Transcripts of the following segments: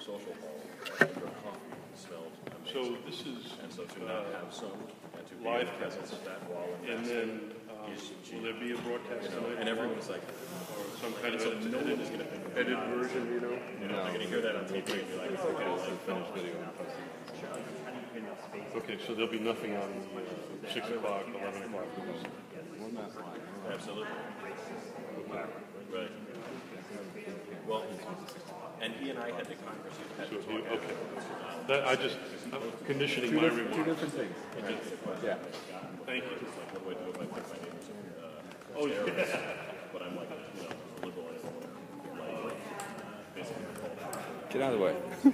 social hall, and her coffee smelled amazing. So this is and so to not have some, and to be live in the presence of that while and then will there be a broadcast tonight? and everyone's like, or some kind of so no one is going to think of edited version, you know? they're going to hear that on tape and be like, okay, like, Finished video. Okay, so there'll be nothing on 6 o'clock, 11 o'clock. One MassLive. absolutely. Right. Well, and he and I had to So okay. That, I'm conditioning my Two remarks. different things. Right. Yeah. Thank you. like, what do I do if I think my neighbor's Oh, yeah. but I'm like, a liberal and everyone like basically called out. Get out of the way. It's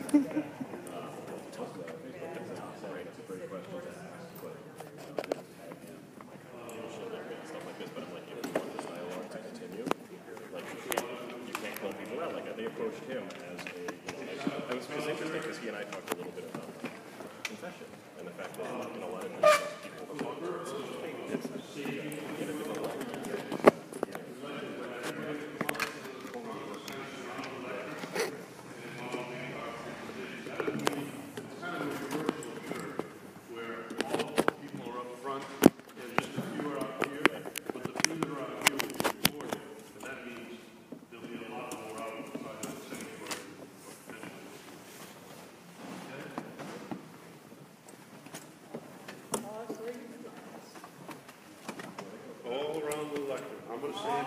a great question to ask, but stuff like this. But I'm like, if you want this dialogue to continue, like you can't call people out. Like they approached him as a, it was interesting because he and I talked a little bit about confession and the fact that a lot of people in a different way. All around the lectern. I'm going to say it.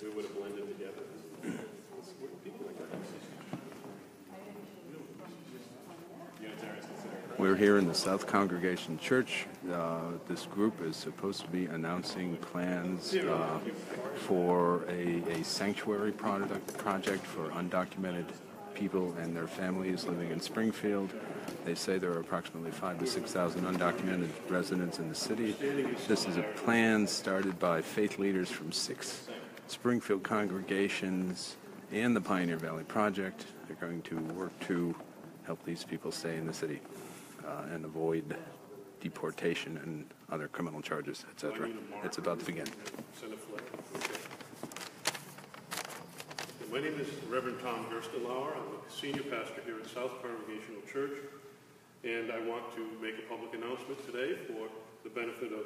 We would have blended together. We're here in the South Congregational Church. This group is supposed to be announcing plans for a sanctuary project for undocumented people and their families living in Springfield. They say there are approximately 5,000 to 6,000 undocumented residents in the city. This is a plan started by faith leaders from 6 Springfield congregations and the Pioneer Valley Project. They're going to work to help these people stay in the city and avoid deportation and other criminal charges, etc. It's about to begin. My name is Reverend Tom Gerstenlauer. I'm a senior pastor here at South Congregational Church, and I want to make a public announcement today for the benefit of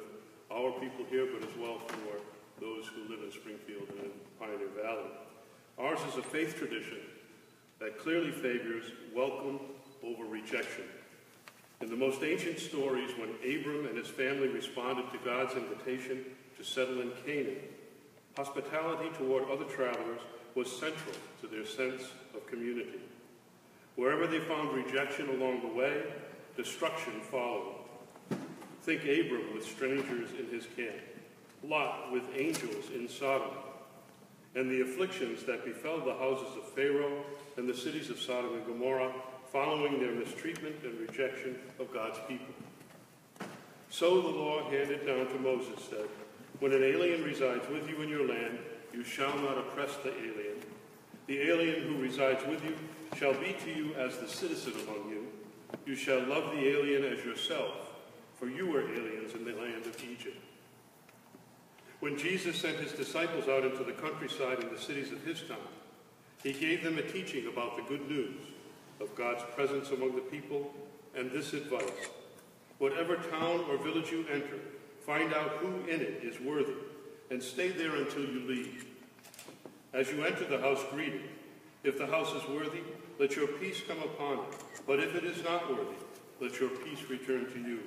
our people here, but as well for those who live in Springfield and in Pioneer Valley. Ours is a faith tradition that clearly favors welcome over rejection. In the most ancient stories, when Abram and his family responded to God's invitation to settle in Canaan, hospitality toward other travelers was central to their sense of community. Wherever they found rejection along the way, destruction followed. Think Abram with strangers in his camp, Lot with angels in Sodom, and the afflictions that befell the houses of Pharaoh and the cities of Sodom and Gomorrah following their mistreatment and rejection of God's people. So the law handed down to Moses said, when an alien resides with you in your land, you shall not oppress the alien. The alien who resides with you shall be to you as the citizen among you. You shall love the alien as yourself, for you were aliens in the land of Egypt. When Jesus sent his disciples out into the countryside and the cities of his time, he gave them a teaching about the good news of God's presence among the people, and this advice: whatever town or village you enter, find out who in it is worthy, and stay there until you leave. As you enter the house, greet it. If the house is worthy, let your peace come upon it. But if it is not worthy, let your peace return to you.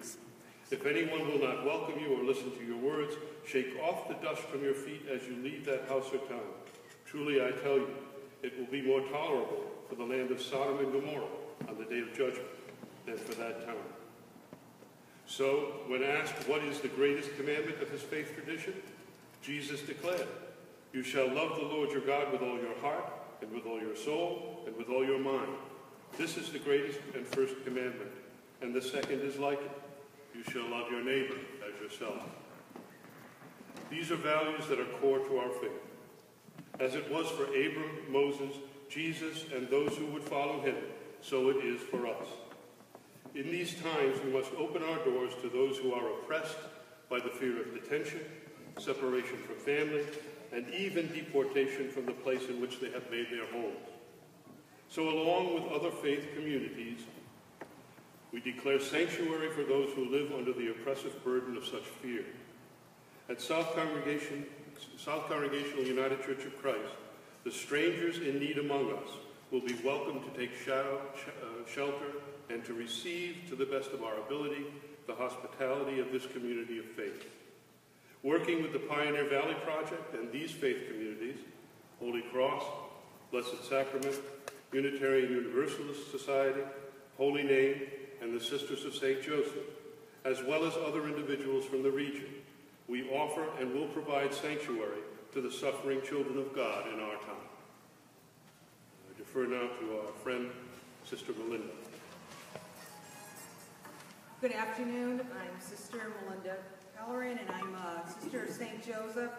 If anyone will not welcome you or listen to your words, shake off the dust from your feet as you leave that house or town. Truly I tell you, it will be more tolerable for the land of Sodom and Gomorrah on the day of judgment than for that town. So, when asked what is the greatest commandment of his faith tradition, Jesus declared, You shall love the Lord your God with all your heart, and with all your soul, and with all your mind. This is the greatest and first commandment, and the second is like it. You shall love your neighbor as yourself. These are values that are core to our faith. As it was for Abram, Moses, Jesus, and those who would follow him, so it is for us. In these times, we must open our doors to those who are oppressed by the fear of detention, separation from family, and even deportation from the place in which they have made their homes. So along with other faith communities, we declare sanctuary for those who live under the oppressive burden of such fear. At South Congregational United Church of Christ, the strangers in need among us will be welcome to take shelter and to receive, to the best of our ability, the hospitality of this community of faith. Working with the Pioneer Valley Project and these faith communities, Holy Cross, Blessed Sacrament, Unitarian Universalist Society, Holy Name, and the Sisters of St. Joseph, as well as other individuals from the region, we offer and will provide sanctuary to the suffering children of God in our time. I defer now to our friend, Sister Melinda. Good afternoon. I'm Sister Melinda Pellerin, and I'm a Sister of St. Joseph.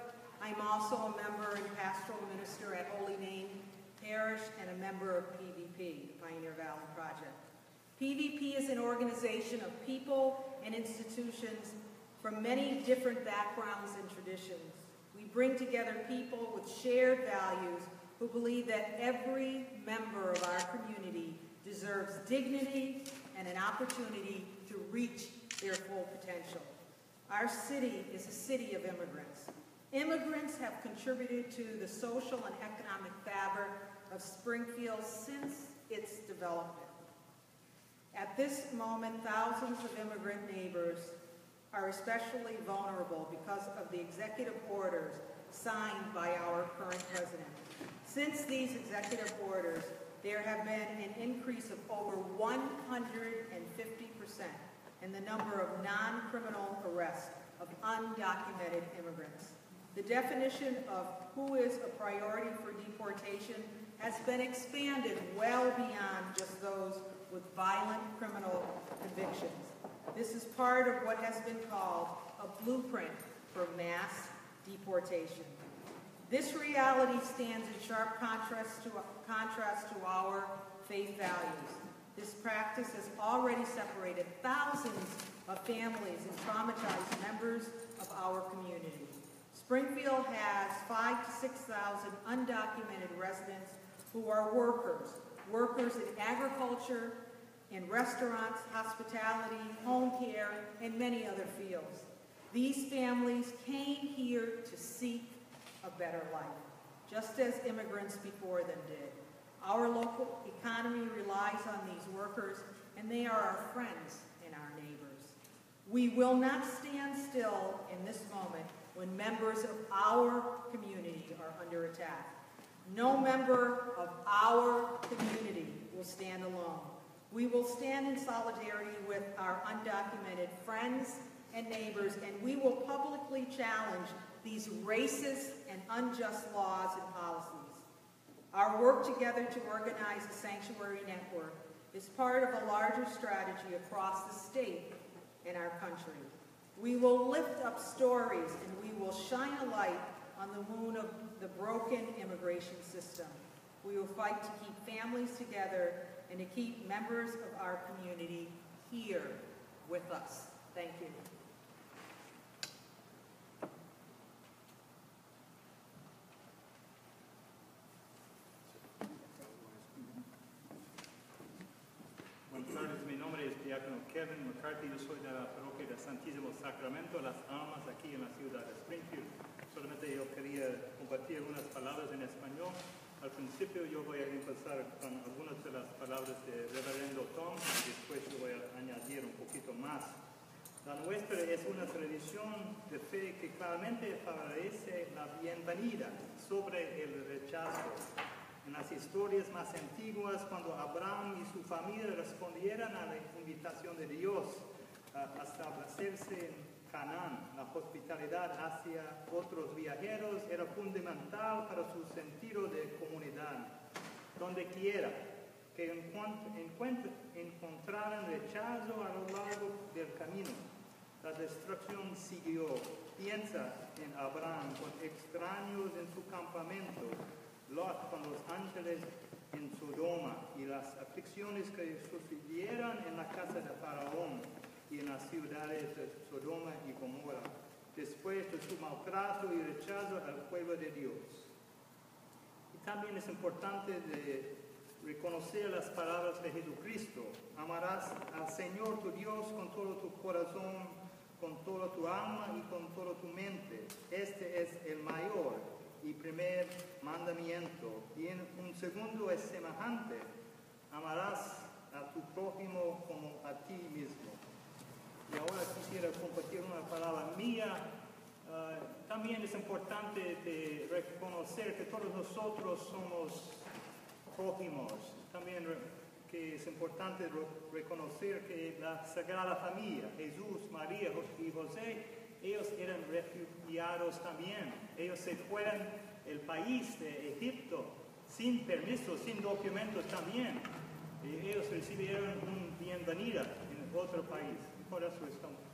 I'm also a member and pastoral minister at Holy Name Parish and a member of PVP, the Pioneer Valley Project. PVP is an organization of people and institutions from many different backgrounds and traditions. We bring together people with shared values who believe that every member of our community deserves dignity and an opportunity to reach their full potential. Our city is a city of immigrants. Immigrants have contributed to the social and economic fabric of Springfield since its development. At this moment, thousands of immigrant neighbors are especially vulnerable because of the executive orders signed by our current president. Since these executive orders, there have been an increase of over 150% in the number of non-criminal arrests of undocumented immigrants. The definition of who is a priority for deportation has been expanded well beyond just those with violent criminal convictions. This is part of what has been called a blueprint for mass deportation. This reality stands in sharp contrast to our faith values. This practice has already separated thousands of families and traumatized members of our community. Springfield has 5,000 to 6,000 undocumented residents who are workers in agriculture, in restaurants, hospitality, home care, and many other fields. These families came here to seek a better life, just as immigrants before them did. Our local economy relies on these workers, and they are our friends and our neighbors. We will not stand still in this moment when members of our community are under attack. No member of our community will stand alone. We will stand in solidarity with our undocumented friends and neighbors, and we will publicly challenge these racist and unjust laws and policies. Our work together to organize a sanctuary network is part of a larger strategy across the state and our country. We will lift up stories and we will shine a light on the wound of the broken immigration system. We will fight to keep families together and to keep members of our community here with us. Thank you. Buenas tardes, mi nombre es Diácono Kevin McCarthy, yo soy de la parroquia del Santísimo Sacramento, Las Almas, aquí en la ciudad de Springfield. Solamente yo quería compartir algunas palabras en español. Al principio yo voy a empezar con algunas de las palabras de Reverendo Tom y después yo voy a añadir un poquito más. La nuestra es una tradición de fe que claramente favorece la bienvenida sobre el rechazo. En las historias más antiguas, cuando Abraham y su familia respondieron a la invitación de Dios a establecerse en Canaán. La hospitalidad hacia otros viajeros era fundamental para su sentido de comunidad. Donde quiera que encontraran rechazo a lo largo del camino, la destrucción siguió. Piensa en Abraham con extraños en su campamento, Lot con los ángeles en Sodoma y las aflicciones que sucedieron en la casa de Faraón y en las ciudades de Sodoma y Gomorra, después de su maltrato y rechazo al pueblo de Dios. Y también es importante de reconocer las palabras de Jesucristo. Amarás al Señor tu Dios con todo tu corazón, con toda tu alma y con toda tu mente. Este es el mayor y primer mandamiento. Y un segundo es semejante. Amarás a tu prójimo como a ti mismo. Y ahora quisiera compartir una palabra mía. También es importante de reconocer que todos nosotros somos prójimos. También que es importante reconocer que la Sagrada Familia, Jesús, María y José, ellos eran refugiados también. Ellos se fueron del país de Egipto sin permiso, sin documentos también. Y ellos recibieron una bienvenida en otro país. Y por eso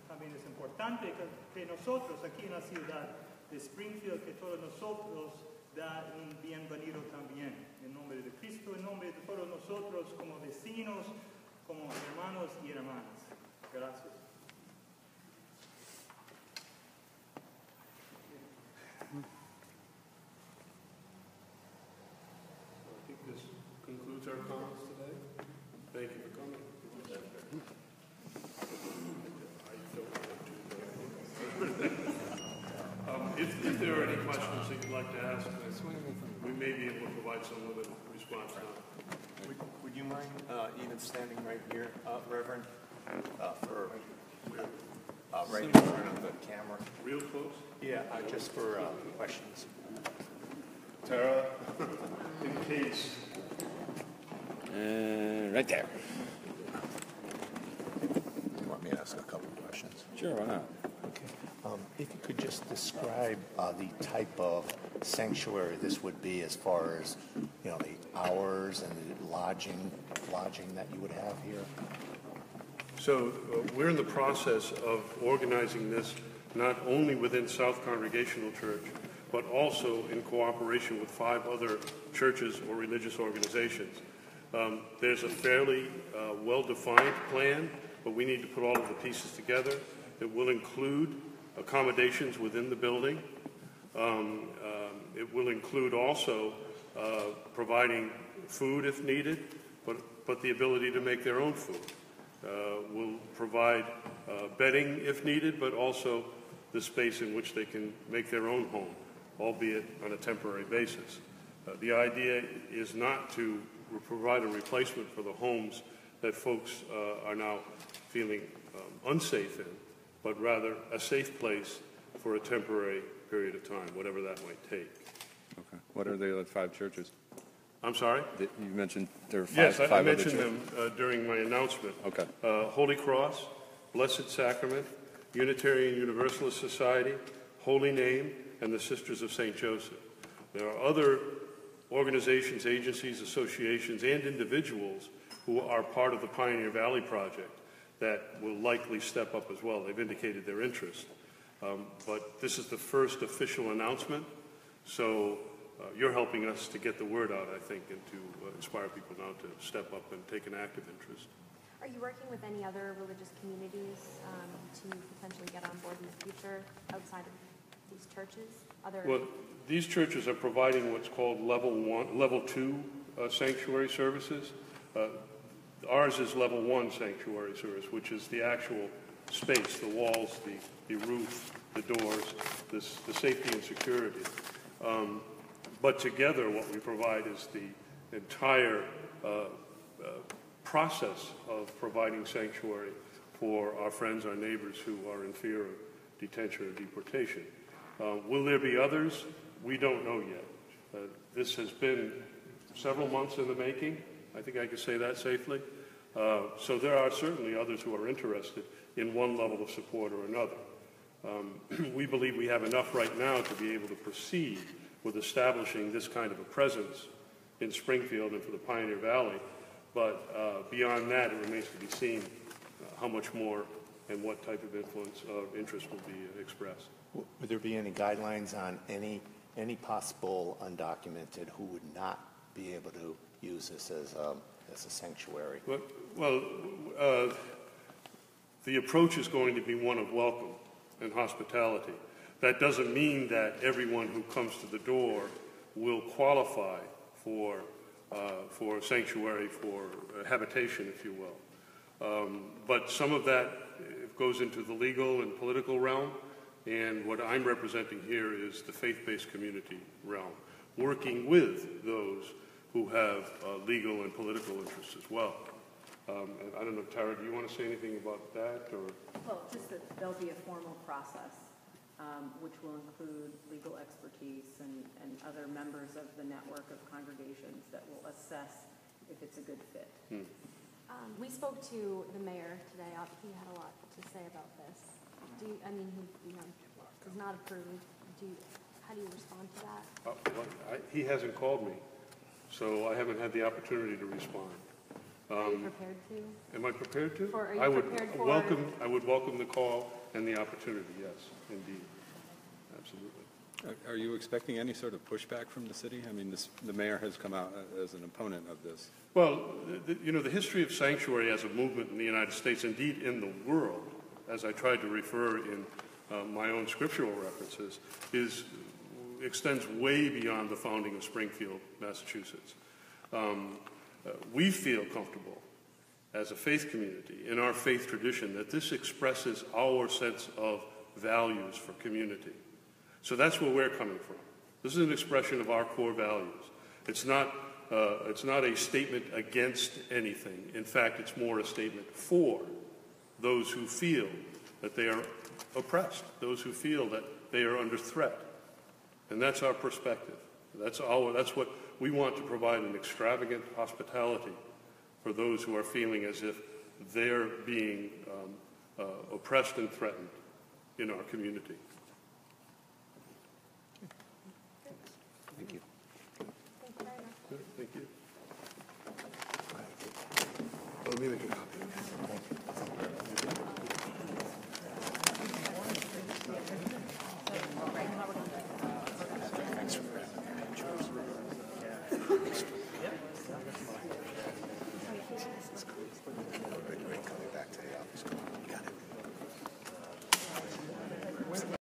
también es importante que nosotros aquí en la ciudad de Springfield, que todos nosotros da un bienvenido también. En nombre de Cristo, en nombre de todos nosotros como vecinos, como hermanos y hermanas. Gracias. I think this concludes our comments today. Thank you for coming. If there are any questions that you'd like to ask, we may be able to provide some of a response now. Would you mind even standing right here, Reverend, for right in front of the camera? Real close? Yeah, just for questions. Tara, in case. Right there. You want me to ask a couple questions? Sure, why not? Okay. If you could just describe the type of sanctuary this would be, as far as the hours and the lodging that you would have here. So we're in the process of organizing this not only within South Congregational Church, but also in cooperation with 5 other churches or religious organizations. There's a fairly well-defined plan, but we need to put all of the pieces together. It will include accommodations within the building. It will include also providing food if needed, but the ability to make their own food. We'll provide bedding if needed, but also the space in which they can make their own home, albeit on a temporary basis. The idea is not to provide a replacement for the homes that folks are now feeling unsafe in, but rather a safe place for a temporary period of time, whatever that might take. Okay. What are the other 5 churches? I'm sorry? You mentioned there are 5 Yes, I other mentioned churches. them during my announcement. Okay. Holy Cross, Blessed Sacrament, Unitarian Universalist Society, Holy Name, and the Sisters of St. Joseph. There are other organizations, agencies, associations, and individuals who are part of the Pioneer Valley Project that will likely step up as well. They've indicated their interest. But this is the first official announcement, so you're helping us to get the word out, I think, and to inspire people now to step up and take an active interest. Are you working with any other religious communities to potentially get on board in the future outside of these churches? Well, these churches are providing what's called level 2 sanctuary services. Ours is level 1 sanctuary service, which is the actual space, the walls, the roof, the doors, the safety and security. But together, what we provide is the entire process of providing sanctuary for our friends, our neighbors who are in fear of detention or deportation. Will there be others? We don't know yet. This has been several months in the making. I think I can say that safely. So there are certainly others who are interested in one level of support or another. We believe we have enough right now to be able to proceed with establishing this kind of a presence in Springfield and for the Pioneer Valley. But beyond that, it remains to be seen how much more and what type of influence or interest will be expressed. Would there be any guidelines on any possible undocumented who would not be able to use this as a sanctuary? Well, the approach is going to be one of welcome and hospitality. That doesn't mean that everyone who comes to the door will qualify for sanctuary, for habitation, if you will. But some of that goes into the legal and political realm, and what I'm representing here is the faith-based community realm, working with those who have legal and political interests as well. And I don't know, Tara, do you want to say anything about that? Or? Well, just that there'll be a formal process, which will include legal expertise and other members of the network of congregations that will assess if it's a good fit. We spoke to the mayor today. He had a lot to say about this. He does not approve. How do you respond to that? He hasn't called me, so I haven't had the opportunity to respond. Are you prepared to? Am I prepared to? Are you I would prepared for? I would welcome the call and the opportunity. Yes, indeed, absolutely. Are you expecting any sort of pushback from the city? I mean, the mayor has come out as an opponent of this. Well, the history of sanctuary as a movement in the United States, indeed in the world, as I tried to refer in my own scriptural references, extends way beyond the founding of Springfield, Massachusetts. We feel comfortable as a faith community in our faith tradition that this expresses our sense of values for community. So that's where we're coming from. This is an expression of our core values. It's not a statement against anything. In fact, it's more a statement for those who feel that they are oppressed, those who feel that they are under threat. And that's our perspective. That's what we want to provide, an extravagant hospitality for those who are feeling as if they're being oppressed and threatened in our community. Thank you. Thank you very much. Good, thank you. Let me make a copy. Thank you.